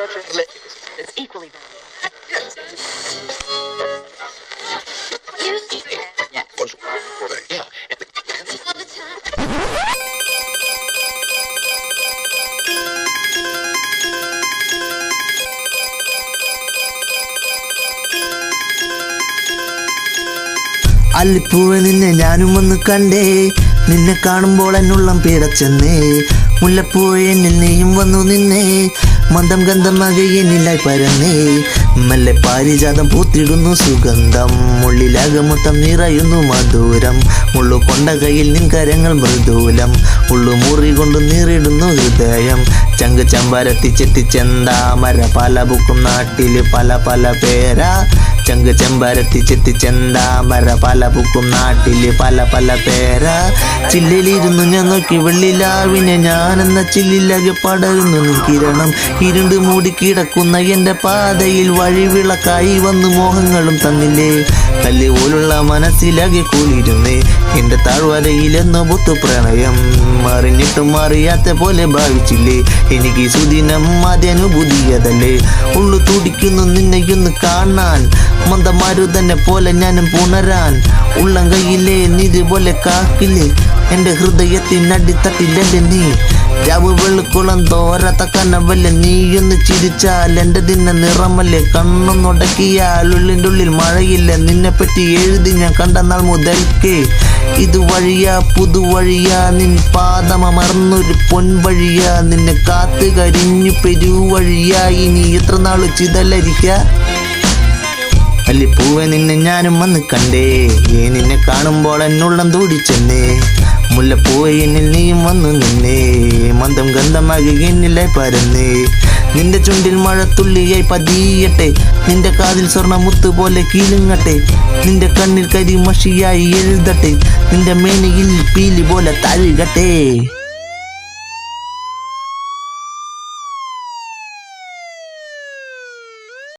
It's equally valuable. അല്ലിപ്പൂവെ നിന്നെ ഞാനും ഒന്ന് കണ്ടേ, നിന്നെ കാണുമ്പോൾ എന്നുള്ളം പിടച്ചെന്നേ. മുല്ലപ്പൂവെ എന്നിൽ നീയും വന്നു നിന്നേ, മന്ദം ഗന്ധമാകെ എന്നിലായി പരന്നേ. മെല്ലെ പാരിജാതം പൂത്തിടുന്നു സുഗന്ധം, ഉള്ളിലാകെ മൊത്തം നിറയുന്നു മധുരം. മുള്ളു കൊണ്ട കയ്യിൽ നിൻ കരങ്ങൾ മൃദൂലം, ഉള്ളു മുറി കൊണ്ട് നീറിടുന്നു ഹൃദയം. ചങ്ക് ചമ്പരത്തി ചെത്തിച്ചെന്താമര, പല ബുക്കും നാട്ടില് പല പല പേരാ. ചങ്ക് ചെമ്പരത്തി ചെത്തിച്ചെന്താമര, പല ബുക്കും നാട്ടില് പല പല പേരാ. ചില്ലിലിരുന്നു ഞാൻ നോക്കി വെള്ളിലാവിനെ, ഞാനെന്ന ചില്ലിലാകെ പടരുന്നു നിൻ കിരണം. ഇരുണ്ട് മൂടി കിടക്കുന്ന എൻ്റെ പാതയിൽ വഴിവിളക്കായി വന്നു മോഹങ്ങളും തന്നില്ലേ. കല്ല് പോലുള്ള മനസ്സിലാകെ കൂളിരുന്നേ, എൻ്റെ താഴ്വരയിലെന്നോ പൊത്തു പ്രണയം. മറിഞ്ഞിട്ടും അറിയാത്ത പോലെ ഭാവിച്ചില്ലേ, എനിക്ക് സുദിനം ആദ്യാനുഭൂതിയതല്ലേ. ഉള്ളു തുടിക്കുന്നു നിന്നെയൊന്ന് കാണാൻ, മന്ദമാരുതന്നെ പോലെ ഞാനും പുണരാൻ. ഉള്ളം കയ്യിലെ നിധി പോലെ കാക്കില്ലേ, എൻ്റെ ഹൃദയത്തിനടിത്തട്ടില്ലേ നീ. രാവ് വെള്ളിക്കുളം തോരാത്ത കനവല്ലേ, നീയൊന്ന് ചിരിച്ചാൽ എൻ്റെ ദിന നിറമല്ലേ. കണ്ണൊന്നുടക്കിയാൽ ഉള്ളിൻ്റെ ഉള്ളിൽ മഴയില്ല, നിന്നെപ്പറ്റി എഴുതി ഞാൻ കണ്ട നാൾ മുതൽക്കേ. ഇതുവഴിയാ പുതുവഴിയാ, നിൻ പാദമർന്നൊരു പൊൻവഴിയാ. നിന്നെ കാത്ത് കരിഞ്ഞു പെരുവഴിയാ, ഇനി എത്ര നാള് ചിതലരിക്ക. അല്ലിപ്പൂവെ നിന്നെ ഞാനും വന്ന് കണ്ടേ, നിന്നെ കാണുമ്പോൾ എന്നുള്ളം തുടിച്ചെന്നേ. മുല്ലപ്പൂവെ എന്നിൽ നീയും വന്നു നിന്നേ, മന്ദം ഗന്ധമാകെ എന്നിലായി പരന്നേ. നിന്റെ ചുണ്ടിൽ മഴത്തുള്ളിയായി പതിയട്ടെ, നിന്റെ കാതിൽ സ്വർണ്ണ മുത്ത് പോലെ കീലുങ്ങട്ടെ. നിന്റെ കണ്ണിൽ കരിമഷിയായി എഴുതട്ടെ, നിന്റെ മേനിയിൽ പീലി പോലെ തഴുകട്ടെ.